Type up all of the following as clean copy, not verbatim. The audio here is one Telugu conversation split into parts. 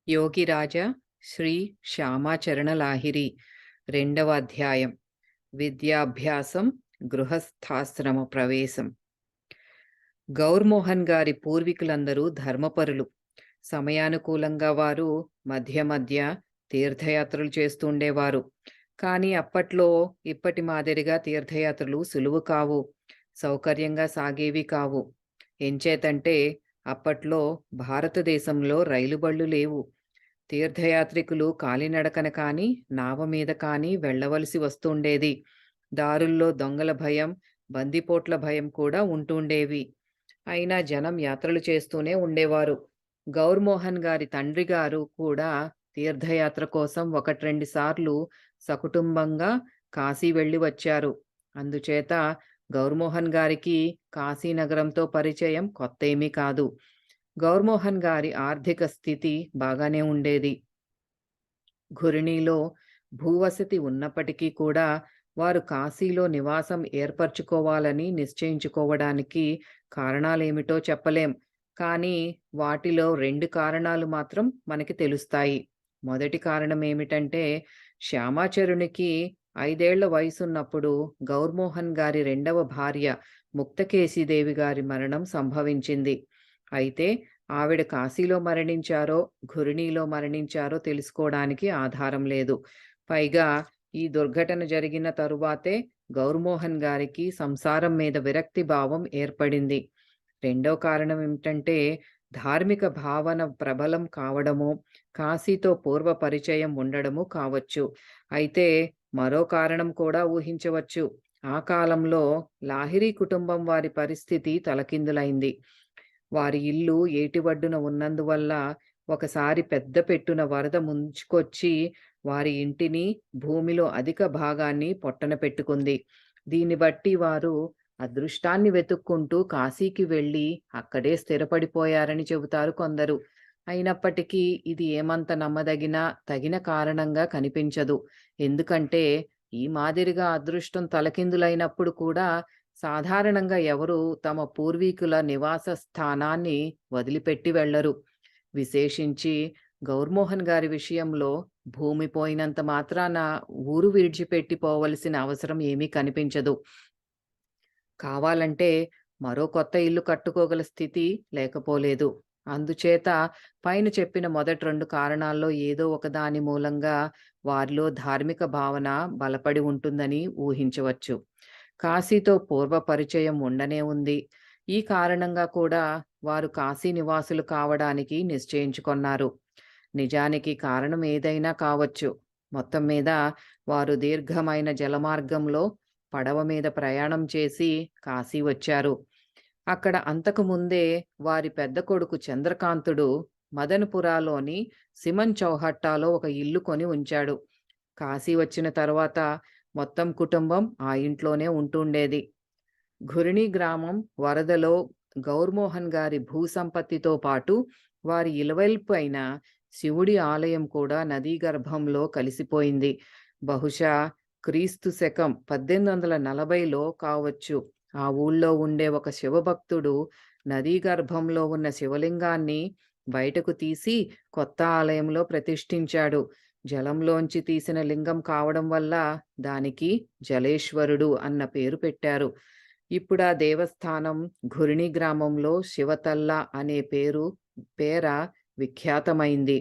యోగిరాజ శ్రీ శ్యామాచరణ లాహిరి రెండవ అధ్యాయం విద్యాభ్యాసం గృహస్థాశ్రమ ప్రవేశం. గౌర్మోహన్ గారి పూర్వీకులందరూ ధర్మపరులు. సమయానుకూలంగా వారు మధ్య మధ్య తీర్థయాత్రలు చేస్తుండేవారు. కానీ అప్పట్లో ఇప్పటి మాదిరిగా తీర్థయాత్రలు సులువు కావు, సౌకర్యంగా సాగేవి కావు. ఎంచేతంటే అప్పట్లో భారతదేశంలో రైలుబళ్ళు లేవు. తీర్థయాత్రికులు కాలినడకన కానీ నావ మీద కానీ వెళ్ళవలసి వస్తుండేది. దారుల్లో దొంగల భయం, బందిపోట్ల భయం కూడా ఉంటుండేవి. అయినా జనం యాత్రలు చేస్తూనే ఉండేవారు. గౌర్మోహన్ గారి తండ్రి గారు కూడా తీర్థయాత్ర కోసం 1-2 సార్లు సకుటుంబంగా కాశీ వెళ్ళి వచ్చారు. అందుచేత గౌర్మోహన్ గారికి కాశీనగరంతో పరిచయం కొత్తేమీ కాదు. గౌర్మోహన్ గారి ఆర్థిక స్థితి బాగానే ఉండేది. ఘురిణిలో భూవసతి ఉన్నప్పటికీ కూడా వారు కాశీలో నివాసం ఏర్పరచుకోవాలని నిశ్చయించుకోవడానికి కారణాలేమిటో చెప్పలేం. కానీ వాటిలో 2 కారణాలు మాత్రం మనకి తెలుస్తాయి. మొదటి కారణం ఏమిటంటే, శ్యామాచరునికి 5 ఏళ్ల వయసున్నప్పుడు గౌర్మోహన్ గారి రెండవ భార్య ముక్తకేశీదేవి గారి మరణం సంభవించింది. అయితే ఆవిడ కాశీలో మరణించారో, ఘురిణిలో మరణించారో తెలుసుకోవడానికి ఆధారం లేదు. పైగా ఈ దుర్ఘటన జరిగిన తరువాతే గౌర్మోహన్ గారికి సంసారం మీద విరక్తి భావం ఏర్పడింది. రెండో కారణం ఏమిటంటే, ధార్మిక భావన ప్రబలం కావడమో, కాశీతో పూర్వ పరిచయం ఉండడము కావచ్చు. అయితే మరో కారణం కూడా ఊహించవచ్చు. ఆ కాలంలో లాహిరి కుటుంబం వారి పరిస్థితి తలకిందులైంది. వారి ఇల్లు ఏటి ఒడ్డున ఉన్నందువల్ల ఒకసారి పెద్ద పెట్టున వరద ముంచుకొచ్చి వారి ఇంటిని, భూమిలో అధిక భాగాన్ని పొట్టన పెట్టుకుంది. దీన్ని బట్టి వారు అదృష్టాన్ని వెతుక్కుంటూ కాశీకి వెళ్ళి అక్కడే స్థిరపడిపోయారని చెబుతారు కొందరు. అయినప్పటికీ ఇది ఏమంత తగిన కారణంగా కనిపించదు. ఎందుకంటే ఈ మాదిరిగా అదృష్టం తలకిందులైనప్పుడు కూడా సాధారణంగా ఎవరు తమ పూర్వీకుల నివాస స్థానాన్ని వదిలిపెట్టి వెళ్లరు. విశేషించి గౌర్మోహన్ గారి విషయంలో భూమి పోయినంత మాత్రాన ఊరు విడిచిపెట్టి పోవలసిన అవసరం ఏమీ కనిపించదు. కావాలంటే మరో కొత్త ఇల్లు కట్టుకోగల స్థితి లేకపోలేదు. అందుచేత పైన చెప్పిన మొదటి 2 కారణాల్లో ఏదో ఒకదాని మూలంగా వారిలో ధార్మిక భావన బలపడి ఉంటుందని ఊహించవచ్చు. కాశీతో పూర్వ పరిచయం ఉండనే ఉంది. ఈ కారణంగా కూడా వారు కాశీ నివాసులు కావడానికి నిశ్చయించుకొన్నారు. నిజానికి కారణం ఏదైనా కావచ్చు. మొత్తం మీద వారు దీర్ఘమైన జలమార్గంలో పడవ మీద ప్రయాణం చేసి కాశీ వచ్చారు. అక్కడ అంతకు ముందే వారి పెద్ద కొడుకు చంద్రకాంతుడు మదనపురాలోని సిమన్ చౌహట్టాలో ఒక ఇల్లు కొని ఉంచాడు. కాశీ వచ్చిన తర్వాత మొత్తం కుటుంబం ఆ ఇంట్లోనే ఉంటుండేది. ఘురిణి గ్రామం వరదలో గౌర్మోహన్ గారి భూసంపత్తితో పాటు వారి ఇలవెల్పైన శివుడి ఆలయం కూడా నదీ గర్భంలో కలిసిపోయింది. బహుశా క్రీస్తు శకం 1840లో కావచ్చు. ఆ ఊళ్ళో ఉండే ఒక శివభక్తుడు నదీ గర్భంలో ఉన్న శివలింగాన్ని బయటకు తీసి కొత్త ఆలయంలో ప్రతిష్ఠించాడు. జలంలోంచి తీసిన లింగం కావడం వల్ల దానికి జలేశ్వరుడు అన్న పేరు పెట్టారు. ఇప్పుడు ఆ దేవస్థానం ఘురిణి గ్రామంలో శివతల్ల అనే పేర విఖ్యాతమైంది.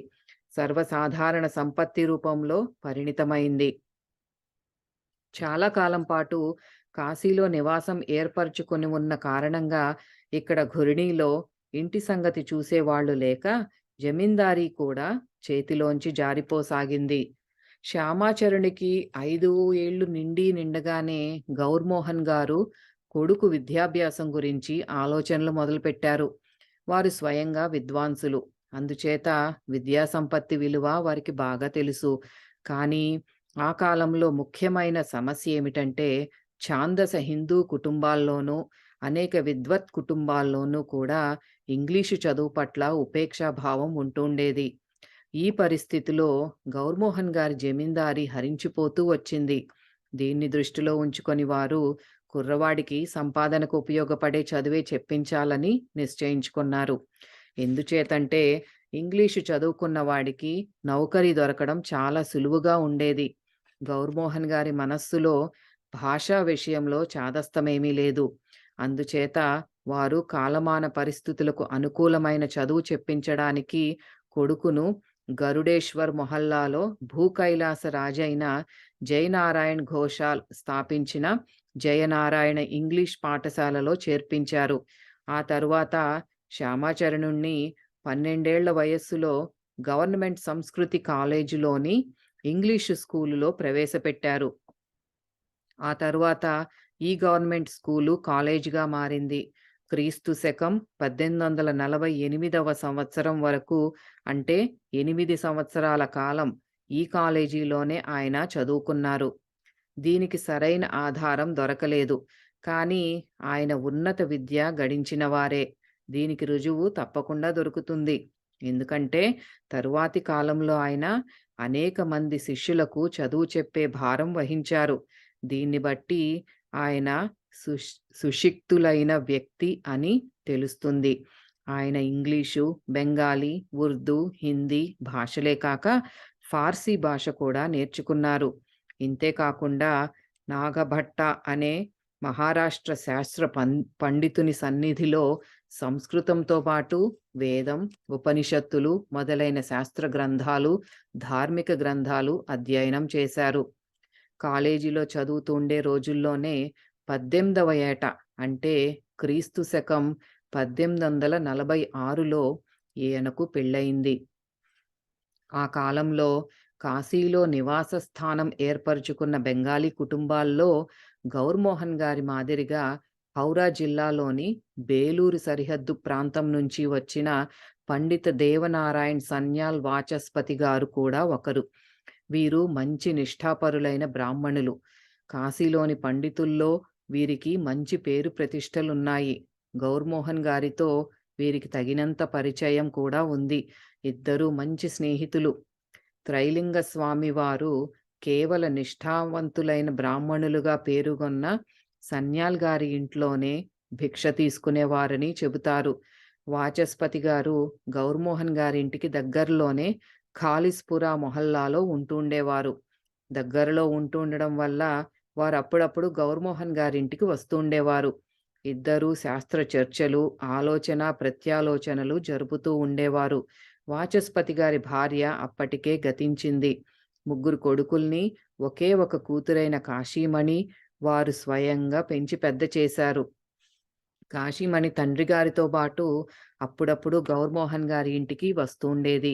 సర్వసాధారణ సంపత్తి రూపంలో పరిణితమైంది. చాలా కాలం పాటు కాశీలో నివాసం ఏర్పరచుకొని ఉన్న కారణంగా ఇక్కడ ఘురిణిలో ఇంటి సంగతి చూసేవాళ్లు లేక జమీందారీ కూడా చేతిలోంచి జారిపోసాగింది. శ్యామాచరునికి 5 ఏళ్లు నిండగానే గౌర్మోహన్ గారు కొడుకు విద్యాభ్యాసం గురించి ఆలోచనలు మొదలుపెట్టారు. వారు స్వయంగా విద్వాంసులు. అందుచేత విద్యా సంపత్తి విలువ వారికి బాగా తెలుసు. కానీ ఆ కాలంలో ముఖ్యమైన సమస్య ఏమిటంటే, ఛాందస హిందూ కుటుంబాల్లోనూ అనేక విద్వత్ కుటుంబాల్లోనూ కూడా ఇంగ్లీషు చదువు పట్ల ఉపేక్షాభావం ఉంటుండేది. ఈ పరిస్థితిలో గౌర్మోహన్ గారి జమీందారీ హరించిపోతూ వచ్చింది. దీన్ని దృష్టిలో ఉంచుకొని వారు కుర్రవాడికి సంపాదనకు ఉపయోగపడే చదువే చెప్పించాలని నిశ్చయించుకున్నారు. ఎందుచేతంటే ఇంగ్లీషు చదువుకున్న వాడికి నౌకరీ దొరకడం చాలా సులువుగా ఉండేది. గౌర్మోహన్ గారి మనస్సులో భాషా విషయంలో చాదస్తమేమీ లేదు. అందుచేత వారు కాలమాన పరిస్థితులకు అనుకూలమైన చదువు చెప్పించడానికి కొడుకును గరుడేశ్వర్ మొహల్లాలో భూకైలాస రాజైన జయనారాయణ్ ఘోషాల్ స్థాపించిన జయనారాయణ ఇంగ్లీష్ పాఠశాలలో చేర్పించారు. ఆ తరువాత శ్యామాచరణుణ్ణి 12 వయస్సులో గవర్నమెంట్ సంస్కృతి కాలేజీలోని ఇంగ్లీషు స్కూలులో ప్రవేశపెట్టారు. ఆ తరువాత ఈ గవర్నమెంట్ స్కూలు కాలేజీగా మారింది. క్రీస్తు శకం 1848వ సంవత్సరం వరకు, అంటే 8 సంవత్సరాల కాలం ఈ కాలేజీలోనే ఆయన చదువుకున్నారు. దీనికి సరైన ఆధారం దొరకలేదు. కానీ ఆయన ఉన్నత విద్య గడించినవారే. దీనికి రుజువు తప్పకుండా దొరుకుతుంది. ఎందుకంటే తరువాతి కాలంలో ఆయన అనేక మంది శిష్యులకు చదువు చెప్పే భారం వహించారు. దీన్ని బట్టి ఆయన సుశిక్షితులైన వ్యక్తి అని తెలుస్తుంది. ఆయన ఇంగ్లీషు, బెంగాలీ, ఉర్దూ, హిందీ భాషలే కాక ఫార్సీ భాష కూడా నేర్చుకున్నారు. ఇంతే కాకుండా నాగభట్ట అనే మహారాష్ట్ర శాస్త్ర పండితుని సన్నిధిలో సంస్కృతంతో పాటు వేదం, ఉపనిషత్తులు మొదలైన శాస్త్ర గ్రంథాలు, ధార్మిక గ్రంథాలు అధ్యయనం చేశారు. కాలేజీలో చదువుతుండే రోజుల్లోనే 18వ ఏట, అంటే క్రీస్తు శకం 1846లో ఈయనకు పెళ్ళయింది. ఆ కాలంలో కాశీలో నివాస స్థానం ఏర్పరచుకున్న బెంగాలీ కుటుంబాల్లో గౌర్మోహన్ గారి మాదిరిగా హౌరా జిల్లాలోని బేలూరు సరిహద్దు ప్రాంతం నుంచి వచ్చిన పండిత దేవనారాయణ్ సన్యాల్ వాచస్పతి గారు కూడా ఒకరు. వీరు మంచి నిష్ఠాపరులైన బ్రాహ్మణులు. కాశీలోని పండితుల్లో వీరికి మంచి పేరు ప్రతిష్టలున్నాయి. గౌర్మోహన్ గారితో వీరికి తగినంత పరిచయం కూడా ఉంది. ఇద్దరూ మంచి స్నేహితులు. త్రైలింగ స్వామి వారు కేవల నిష్ఠావంతులైన బ్రాహ్మణులుగా పేరుగొన్న సన్యాల్ గారి ఇంట్లోనే భిక్ష తీసుకునేవారని చెబుతారు. వాచస్పతి గారు గౌర్మోహన్ గారి ఇంటికి దగ్గరలోనే ఖాలిస్పురా మొహల్లాలో ఉంటుండేవారు. దగ్గరలో ఉంటుండడం వల్ల వారు అప్పుడప్పుడు గౌర్మోహన్ గారింటికి వస్తుండేవారు. ఇద్దరూ శాస్త్ర చర్చలు, ఆలోచన ప్రత్యాలోచనలు జరుపుతూ ఉండేవారు. వాచస్పతి గారి భార్య అప్పటికే గతించింది. 3 కొడుకుల్ని, ఒకే ఒక కూతురైన కాశీమణి వారు స్వయంగా పెంచి పెద్ద చేశారు. కాశీమణి తండ్రి గారితో పాటు అప్పుడప్పుడు గౌర్మోహన్ గారి ఇంటికి వస్తుండేది.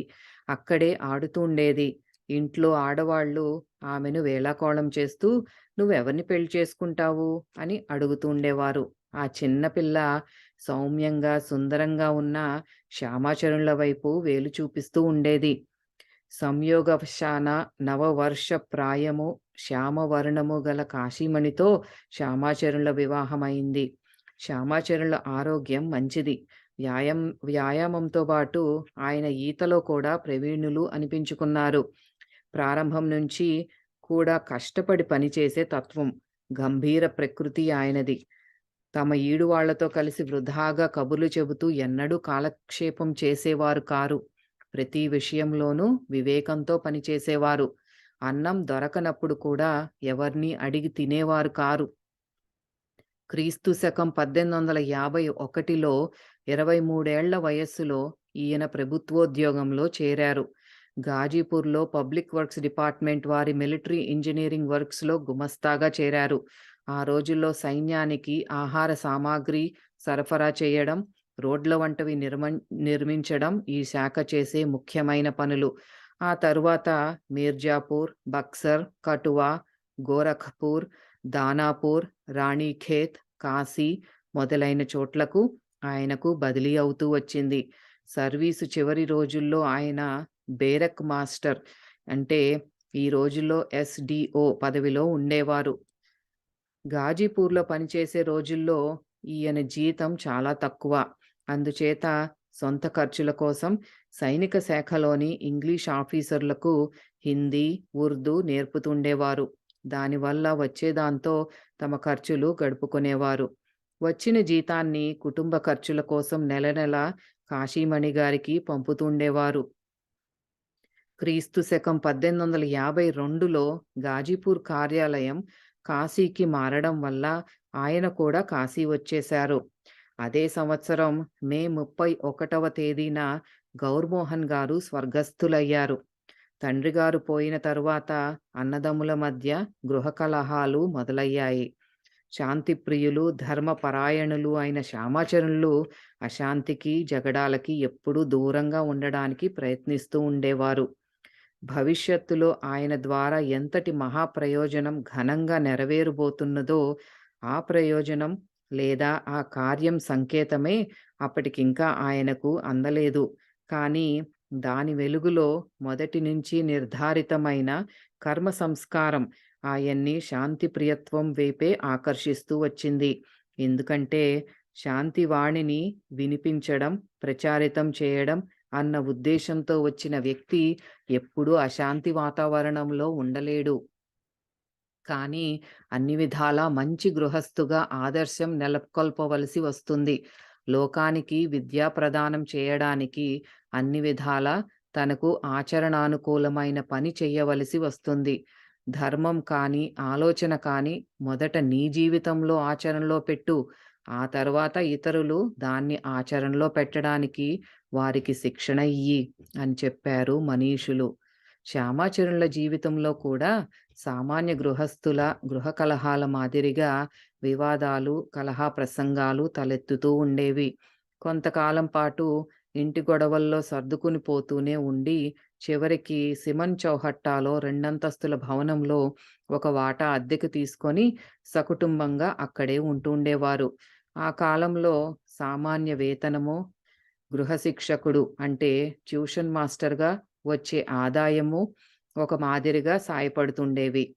అక్కడే ఆడుతుండేది. ఇంట్లో ఆడవాళ్ళు ఆమెను వేళాకోళం చేస్తూ "నువ్వెవరిని పెళ్లి చేసుకుంటావు" అని అడుగుతుండేవారు. ఆ చిన్న పిల్ల సౌమ్యంగా, సుందరంగా ఉన్న శ్యామాచరుల వైపు వేలు చూపిస్తూ ఉండేది. సంయోగవశాన నవవర్ష ప్రాయము శ్యామవర్ణము గల కాశీమణితో శ్యామాచరుల వివాహమైంది. శ్యామాచరుల ఆరోగ్యం మంచిది. వ్యాయామంతో పాటు ఆయన ఈతలో కూడా ప్రవీణులు అనిపించుకున్నారు. ప్రారంభం నుంచి కూడా కష్టపడి పనిచేసే తత్వం, గంభీర ప్రకృతి ఆయనది. తమ ఈడువాళ్లతో కలిసి వృధాగా కబుర్లు చెబుతూ ఎన్నడూ కాలక్షేపం చేసేవారు కారు. ప్రతి విషయంలోనూ వివేకంతో పనిచేసేవారు. అన్నం దొరకనప్పుడు కూడా ఎవర్నీ అడిగి తినేవారు కారు. క్రీస్తు శకం 1851లో 23 ఏళ్ల వయస్సులో ఈయన ప్రభుత్వోద్యోగంలో చేరారు. గాజీపూర్లో పబ్లిక్ వర్క్స్ డిపార్ట్మెంట్ వారి మిలిటరీ ఇంజనీరింగ్ వర్క్స్లో గుమస్తాగా చేరారు. ఆ రోజుల్లో సైన్యానికి ఆహార సామాగ్రి సరఫరా చేయడం, రోడ్ల వంటివి నిర్మించడం ఈ శాఖ చేసే ముఖ్యమైన పనులు. ఆ తరువాత మీర్జాపూర్, బక్సర్, కటువా, గోరఖ్పూర్, దానాపూర్, రాణిఖేత్, కాశీ మొదలైన చోట్లకు ఆయనకు బదిలీ అవుతూ వచ్చింది. సర్వీసు చివరి రోజుల్లో ఆయన బేరక్ మాస్టర్, అంటే ఈ రోజుల్లో SDO పదవిలో ఉండేవారు. గాజీపూర్లో పనిచేసే రోజుల్లో ఈయన జీతం చాలా తక్కువ. అందుచేత సొంత ఖర్చుల కోసం సైనిక శాఖలోని ఇంగ్లీష్ ఆఫీసర్లకు హిందీ, ఉర్దూ నేర్పుతుండేవారు. దానివల్ల వచ్చేదాంతో తమ ఖర్చులు గడుపుకునేవారు. వచ్చిన జీతాన్ని కుటుంబ ఖర్చుల కోసం నెల నెల కాశీమణి గారికి పంపుతుండేవారు. క్రీస్తు శకం 1852లో గాజీపూర్ కార్యాలయం కాశీకి మారడం వల్ల ఆయన కూడా కాశీ వచ్చేశారు. అదే సంవత్సరం మే 31వ తేదీన గౌర్మోహన్ గారు స్వర్గస్థులయ్యారు. తండ్రిగారు పోయిన తరువాత అన్నదమ్ముల మధ్య గృహ కలహాలు మొదలయ్యాయి. శాంతిప్రియులు, ధర్మపరాయణులు అయిన శ్యామాచరణులు అశాంతికి, జగడాలకి ఎప్పుడూ దూరంగా ఉండడానికి ప్రయత్నిస్తూ ఉండేవారు. భవిష్యత్తులో ఆయన ద్వారా ఎంతటి మహాప్రయోజనం ఘనంగా నెరవేరబోతున్నదో, ఆ ప్రయోజనం లేదా ఆ కార్యం సంకేతమే అప్పటికింకా ఆయనకు అందలేదు. కానీ దాని వెలుగులో మొదటి నుంచి నిర్ధారితమైన కర్మ సంస్కారం ఆయన్ని శాంతి ప్రియత్వం వైపే ఆకర్షిస్తూ వచ్చింది. ఎందుకంటే శాంతి వాణిని వినిపించడం, ప్రచారితం చేయడం అన్న ఉద్దేశంతో వచ్చిన వ్యక్తి ఎప్పుడూ అశాంతి వాతావరణంలో ఉండలేడు. కానీ అన్ని విధాలా మంచి గృహస్థుగా ఆదర్శం నెలకొల్పవలసి వస్తుంది. లోకానికి విద్యా ప్రదానం చేయడానికి అన్ని విధాలా తనకు ఆచరణానుకూలమైన పని చెయ్యవలసి వస్తుంది. ధర్మం కానీ, ఆలోచన కానీ మొదట నీ జీవితంలో ఆచరణలో పెట్టు. ఆ తర్వాత ఇతరులు దాన్ని ఆచరణలో పెట్టడానికి వారికి శిక్షణ ఇయ్యి అని చెప్పారు మనీషులు. శ్యామాచరణుల జీవితంలో కూడా సామాన్య గృహస్థుల గృహ కలహాల మాదిరిగా వివాదాలు, కలహ ప్రసంగాలు తలెత్తుతూ ఉండేవి. కొంతకాలం పాటు ఇంటి గొడవల్లో సర్దుకుని పోతూనే ఉండి, చివరికి సిమన్ చౌహట్టాలో రెండంతస్తుల భవనంలో ఒక వాటా అద్దెకు తీసుకొని సకుటుంబంగా అక్కడే ఉంటుండేవారు. ఆ కాలంలో సామాన్య వేతనము, గృహ శిక్షకుడు అంటే ట్యూషన్ మాస్టర్‌గా వచ్చే ఆదాయము ఒక మాదిరిగా సాయపడుతుండేవి.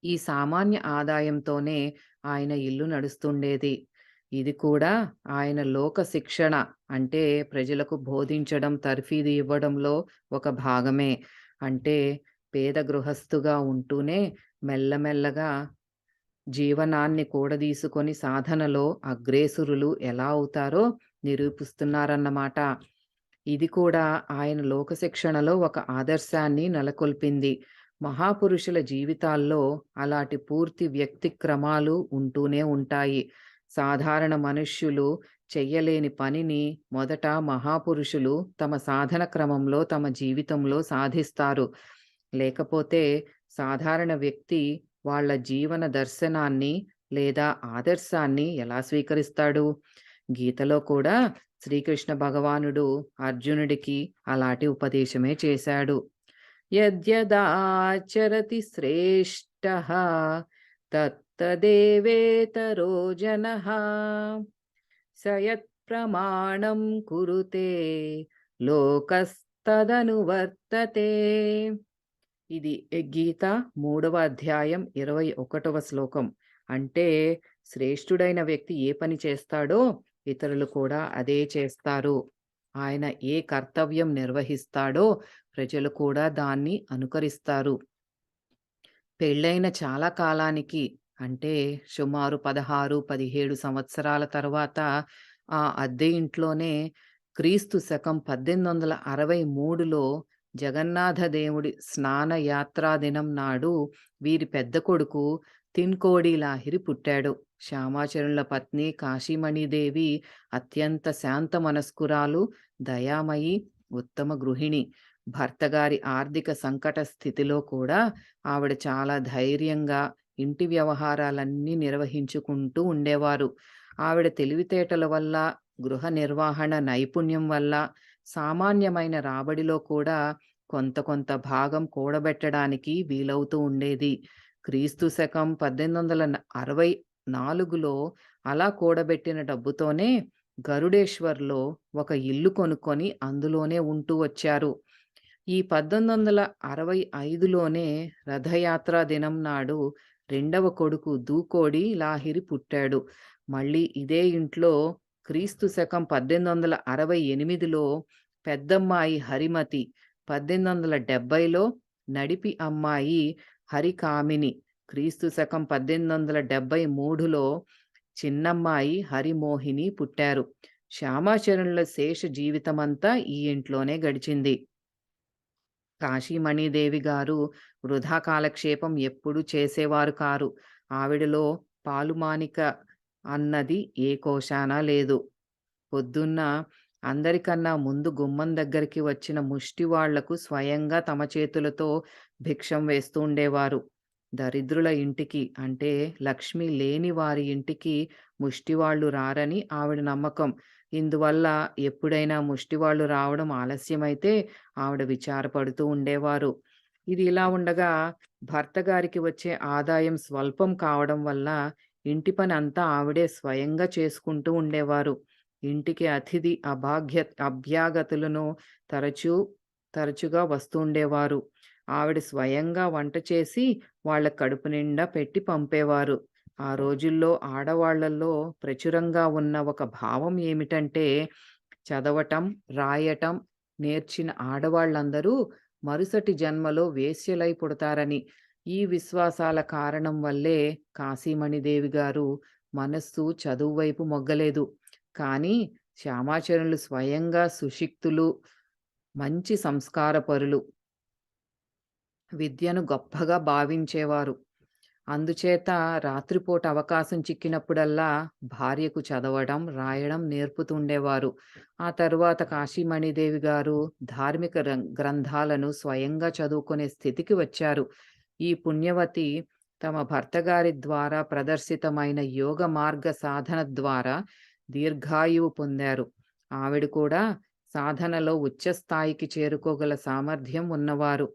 ఈ సామాన్య ఆదాయంతోనే ఆయన ఇల్లు నడుస్తుండేది. ఇది కూడా ఆయన లోక శిక్షణ అంటే ప్రజలకు బోధించడం, తర్ఫీదు ఇవ్వడంలో ఒక భాగమే. అంటే పేద గృహస్థుగా ఉంటూనే మెల్లమెల్లగా జీవనాన్ని కూడదీసుకొని సాధనలో అగ్రేసురులు ఎలా అవుతారో నిరూపిస్తున్నారన్నమాట. ఇది కూడా ఆయన లోకశిక్షణలో ఒక ఆదర్శాన్ని నెలకొల్పింది. మహాపురుషుల జీవితాల్లో అలాంటి పూర్తి వ్యక్తి క్రమాలు ఉంటూనే ఉంటాయి. సాధారణ మనుష్యులు చెయ్యలేని పనిని మొదట మహాపురుషులు తమ సాధన క్రమంలో తమ జీవితంలో సాధిస్తారు. లేకపోతే సాధారణ వ్యక్తి వాళ్ళ జీవన దర్శనాన్ని లేదా ఆదర్శాన్ని ఎలా స్వీకరిస్తాడు? గీతలో కూడా శ్రీకృష్ణ భగవానుడు అర్జునుడికి అలాంటి ఉపదేశమే చేశాడు. యద్యదాచరతి శ్రేష్టః తత్తదేవేతరో జనః స యత్ప్రమాణం కురుతే లోకస్తదనువర్తతే. ఇది గీత 3వ అధ్యాయం 21వ శ్లోకం. అంటే శ్రేష్ఠుడైన వ్యక్తి ఏ పని చేస్తాడో ఇతరులు కూడా అదే చేస్తారు. ఆయన ఏ కర్తవ్యం నిర్వహిస్తాడో ప్రజలు కూడా దాన్ని అనుకరిస్తారు. పెళ్ళైన చాలా కాలానికి అంటే సుమారు 16, 17 సంవత్సరాల తర్వాత ఆ అద్దె ఇంట్లోనే క్రీస్తు శకం 1863లో జగన్నాథ దేవుడి స్నాన యాత్రా దినం నాడు వీరి పెద్ద కొడుకు తిన్కోడి లాహిరి పుట్టాడు. శ్యామాచరణుల పత్ని కాశీమణిదేవి అత్యంత శాంత మనస్కురాలు, దయామయి, ఉత్తమ గృహిణి. భర్తగారి ఆర్థిక సంకట స్థితిలో కూడా ఆవిడ చాలా ధైర్యంగా ఇంటి వ్యవహారాలన్నీ నిర్వహించుకుంటూ ఉండేవారు. ఆవిడ తెలివితేటల వల్ల, గృహ నిర్వహణ నైపుణ్యం వల్ల సామాన్యమైన రాబడిలో కూడా కొంత కొంత భాగం కూడబెట్టడానికి వీలవుతూ ఉండేది. క్రీస్తు శకం 1864లో అలా కూడబెట్టిన డబ్బుతోనే గరుడేశ్వర్‌లో ఒక ఇల్లు కొనుక్కొని అందులోనే ఉంటూ వచ్చారు. ఈ 1865లోనే రథయాత్రా దినం నాడు రెండవ కొడుకు దూకోడి లాహిరి పుట్టాడు. మళ్ళీ ఇదే ఇంట్లో క్రీస్తు శకం 1868లో పెద్దమ్మాయి హరిమతి, 1870లో నడిపి అమ్మాయి హరికామిని, క్రీస్తు శకం 1873లో చిన్నమ్మాయి హరిమోహిని పుట్టారు. శ్యామాచరణుల శేష జీవితమంతా ఈ ఇంట్లోనే గడిచింది. కాశీమణిదేవి గారు వృధా కాలక్షేపం ఎప్పుడూ చేసేవారు కారు. ఆవిడలో పాలుమానిక అన్నది ఏ కోశానా లేదు. పొద్దున్న అందరికన్నా ముందు గుమ్మం దగ్గరికి వచ్చిన ముష్టివాళ్లకు స్వయంగా తమ చేతులతో భిక్షం వేస్తూ ఉండేవారు. దరిద్రుల ఇంటికి అంటే లక్ష్మి లేని వారి ఇంటికి ముష్టివాళ్ళు రారని ఆవిడ నమ్మకం. ఇందువల్ల ఎప్పుడైనా ముష్టివాళ్ళు రావడం ఆలస్యమైతే ఆవిడ విచారపడుతూ ఉండేవారు. ఇది ఇలా ఉండగా భర్త గారికి వచ్చే ఆదాయం స్వల్పం కావడం వల్ల ఇంటి పని అంతా ఆవిడే స్వయంగా చేసుకుంటూ ఉండేవారు. ఇంటికి అతిథి అభ్యాగతులను తరచూ తరచుగా వస్తుండేవారు. ఆవిడ స్వయంగా వంట చేసి వాళ్ళ కడుపు నిండా పెట్టి పంపేవారు. ఆ రోజుల్లో ఆడవాళ్ళల్లో ప్రచురంగా ఉన్న ఒక భావం ఏమిటంటే, చదవటం, రాయటం నేర్చిన ఆడవాళ్ళందరూ మరుసటి జన్మలో వేశ్యలై పుడతారని. ఈ విశ్వాసాల కారణం వల్లే కాశీమణిదేవి గారు మనస్సు చదువు వైపు మొగ్గలేదు. కానీ శ్యామాచరణులు స్వయంగా సుశిక్తులు, మంచి సంస్కారపరులు. విద్యను గొప్పగా భావించేవారు. అందుచేత రాత్రిపూట అవకాశం చిక్కినప్పుడల్లా భార్యకు చదవడం, రాయడం నేర్పుతుండేవారు. ఆ తరువాత కాశీమణిదేవి గారు ధార్మిక గ్రంథాలను స్వయంగా చదువుకునే స్థితికి వచ్చారు. ఈ పుణ్యవతి తమ భర్తగారి ద్వారా ప్రదర్శితమైన యోగ మార్గ సాధన ద్వారా దీర్ఘాయువు పొందారు. ఆవిడ కూడా సాధనలో ఉచ్చ స్థాయికి చేరుకోగల సామర్థ్యం ఉన్నవారు.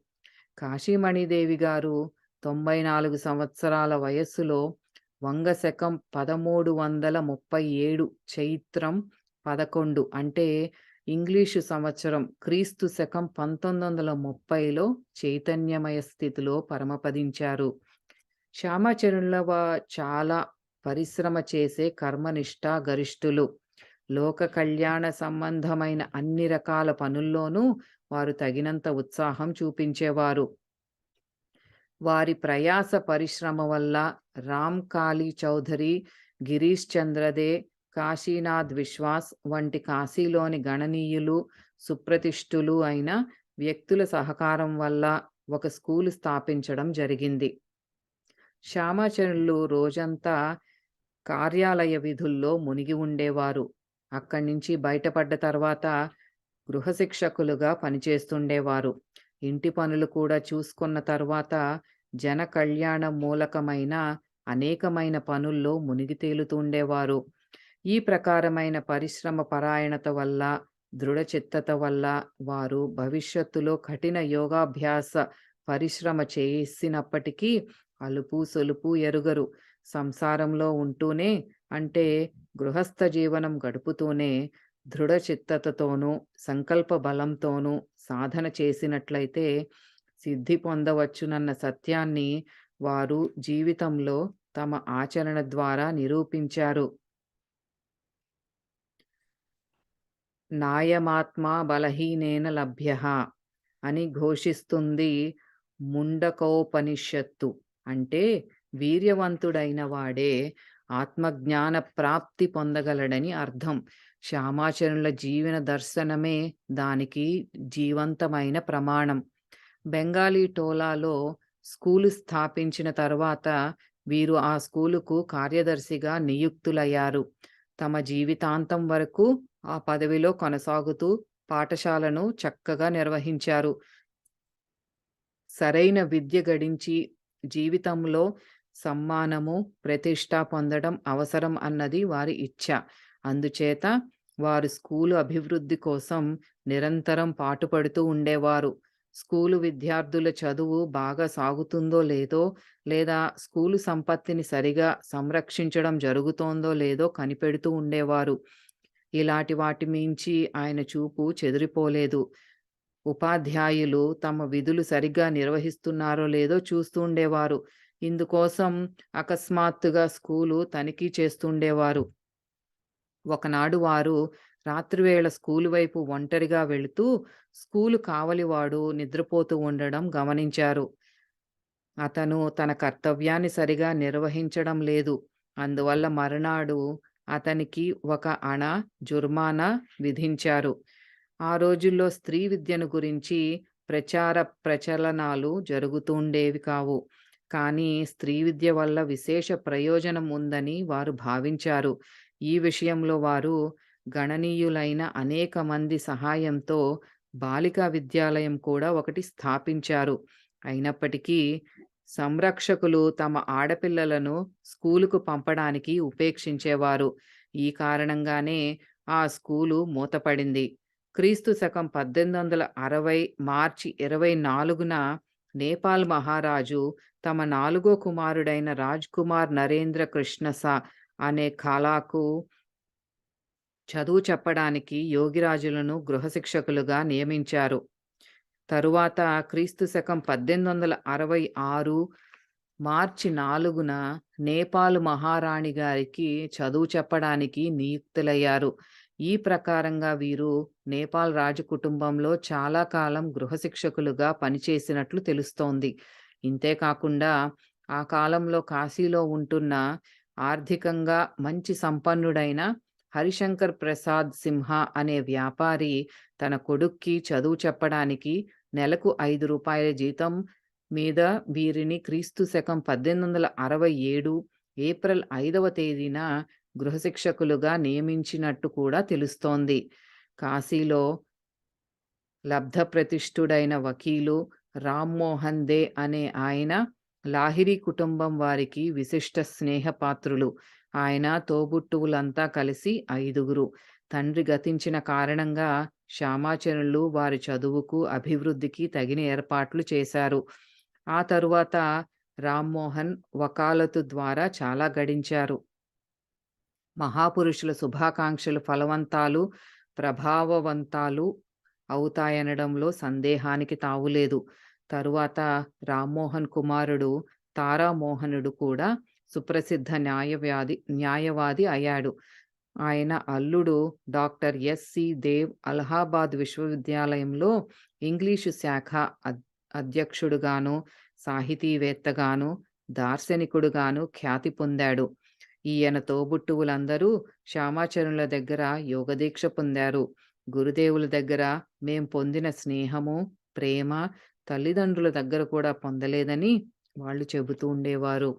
కాశీమణిదేవి గారు 94 సంవత్సరాల వయస్సులో వంగశకం 1337 చైత్రం 11 అంటే ఇంగ్లీషు సంవత్సరం క్రీస్తు శకం 1930లో చైతన్యమయ స్థితిలో పరమపదించారు. శ్యామాచరణుల చాలా పరిశ్రమ చేసే కర్మనిష్టా గరిష్ఠులు. లోక కళ్యాణ సంబంధమైన అన్ని రకాల పనుల్లోనూ వారు తగినంత ఉత్సాహం చూపించేవారు. వారి ప్రయాస పరిశ్రమ వల్ల రామ్ కాళీ చౌధరి, గిరీష్ చంద్రదే, కాశీనాథ్ విశ్వాస్ వంటి కాశీలోని గణనీయులు, సుప్రతిష్ఠులు అయిన వ్యక్తుల సహకారం వల్ల ఒక స్కూలు స్థాపించడం జరిగింది. శ్యామాచరణులు రోజంతా కార్యాలయ విధుల్లో మునిగి ఉండేవారు. అక్కడి నుంచి బయటపడ్డ తర్వాత గృహశిక్షకులుగా పనిచేస్తుండేవారు. ఇంటి పనులు కూడా చూసుకున్న తర్వాత జన కళ్యాణ మూలకమైన అనేకమైన పనుల్లో మునిగి తేలుతుండేవారు. ఈ ప్రకారమైన పరిశ్రమ పరాయణత వల్ల, దృఢచిత్తత వల్ల వారు భవిష్యత్తులో కఠిన యోగాభ్యాస పరిశ్రమ చేసినప్పటికీ అలుపు సొలుపు ఎరుగరు. సంసారంలో ఉంటూనే అంటే గృహస్థ జీవనం గడుపుతూనే దృఢచిత్తతతోనూ సంకల్ప బలంతోనూ సాధన చేసినట్లయితే సిద్ధి పొందవచ్చునన్న సత్యాన్ని వారు జీవితంలో తమ ఆచరణ ద్వారా నిరూపించారు. నాయమాత్మా బలహీనేన లభ్యః అని ఘోషిస్తుంది ముండకోపనిషత్తు. అంటే వీర్యవంతుడైన వాడే ఆత్మజ్ఞాన ప్రాప్తి పొందగలడని అర్థం. శ్యామాచరణుల జీవన దర్శనమే దానికి జీవంతమైన ప్రమాణం. బెంగాలీ టోలాలో స్కూలు స్థాపించిన తర్వాత వీరు ఆ స్కూలుకు కార్యదర్శిగా నియుక్తులయ్యారు. తమ జీవితాంతం వరకు ఆ పదవిలో కొనసాగుతూ పాఠశాలను చక్కగా నిర్వహించారు. సరైన విద్య గడించి జీవితంలో సమ్మానము, ప్రతిష్ట పొందడం అవసరం అన్నది వారి ఇచ్ఛ. అందుచేత వారు స్కూలు అభివృద్ధి కోసం నిరంతరం పాటుపడుతూ ఉండేవారు. స్కూలు విద్యార్థుల చదువు బాగా సాగుతుందో లేదో, లేదా స్కూలు సంపత్తిని సరిగా సంరక్షించడం జరుగుతోందో లేదో కనిపెడుతూ ఉండేవారు. ఇలాంటి వాటి మించి ఆయన చూపు చెదిరిపోలేదు. ఉపాధ్యాయులు తమ విధులు సరిగ్గా నిర్వహిస్తున్నారో లేదో చూస్తూ ఉండేవారు. ఇందుకోసం అకస్మాత్తుగా స్కూలు తనిఖీ చేస్తుండేవారు. ఒకనాడు వారు రాత్రివేళ స్కూలు వైపు ఒంటరిగా వెళుతూ స్కూలు కావలివాడు నిద్రపోతూ ఉండడం గమనించారు. అతను తన కర్తవ్యాన్ని సరిగా నిర్వహించడం లేదు. అందువల్ల మరునాడు అతనికి ఒక అణ జుర్మానా విధించారు. ఆ రోజుల్లో స్త్రీ విద్యను గురించి ప్రచార ప్రచలనాలు జరుగుతుండేవి కావు. కానీ స్త్రీ విద్య వల్ల విశేష ప్రయోజనం ఉందని వారు భావించారు. ఈ విషయంలో వారు గణనీయులైన అనేక మంది సహాయంతో బాలికా విద్యాలయం కూడా ఒకటి స్థాపించారు. అయినప్పటికీ సంరక్షకులు తమ ఆడపిల్లలను స్కూలుకు పంపడానికి ఉపేక్షించేవారు. ఈ కారణంగానే ఆ స్కూలు మూతపడింది. క్రీస్తు శకం 1860 మార్చి 24న నేపాల్ మహారాజు తమ నాలుగో కుమారుడైన రాజ్ కుమార్ నరేంద్ర కృష్ణసా అనే ఖాలాకు చదువు చెప్పడానికి యోగిరాజులను గృహశిక్షకులుగా నియమించారు. తరువాత క్రీస్తు శకం 1866 మార్చి 4న నేపాల్ మహారాణి గారికి చదువు చెప్పడానికి నియుక్తులయ్యారు. ఈ ప్రకారంగా వీరు నేపాల్ రాజకుటుంబంలో చాలా కాలం గృహశిక్షకులుగా పనిచేసినట్లు తెలుస్తోంది. ఇంతే కాకుండా ఆ కాలంలో కాశీలో ఉంటున్న ఆర్థికంగా మంచి సంపన్నుడైన హరిశంకర్ ప్రసాద్ సింహ అనే వ్యాపారి తన కొడుక్కి చదువు చెప్పడానికి నెలకు రూ. 5 జీతం మీద వీరిని క్రీస్తు శకం 1867 ఏప్రిల్ 5వ తేదీన గృహశిక్షకులుగా నియమించినట్టు కూడా తెలుస్తోంది. కాశీలో లబ్ధప్రతిష్ఠుడైన వకీలు రామ్మోహన్ దే అనే ఆయన లాహిరి కుటుంబం వారికి విశిష్ట స్నేహపాత్రులు. ఆయన తోబుట్టువులంతా కలిసి 5గురు. తండ్రి గతించిన కారణంగా శ్యామాచనులు వారి చదువుకు, అభివృద్ధికి తగిన ఏర్పాట్లు చేశారు. ఆ తరువాత రామ్మోహన్ వకాలతు ద్వారా చాలా గడించారు. మహాపురుషుల శుభాకాంక్షలు ఫలవంతాలు, ప్రభావవంతాలు అవుతాయనడంలో సందేహానికి తావులేదు. తరువాత రామ్మోహన్ కుమారుడు తారామోహనుడు కూడా సుప్రసిద్ధ న్యాయవాది అయ్యాడు. ఆయన అల్లుడు డాక్టర్ ఎస్.సి. దేవ్ అలహాబాద్ విశ్వవిద్యాలయంలో ఇంగ్లీషు శాఖ అధ్యక్షుడుగాను, సాహితీవేత్తగాను, దార్శనికుడుగాను ఖ్యాతి పొందాడు. ఈయన తోబుట్టువులందరూ శ్యామాచరుల దగ్గర యోగదీక్ష పొందారు. గురుదేవుల దగ్గర మేం పొందిన స్నేహము, ప్రేమ తల్లిదండ్రుల దగ్గర కూడా పొందలేదని వాళ్ళు చెబుతూ ఉండేవారు.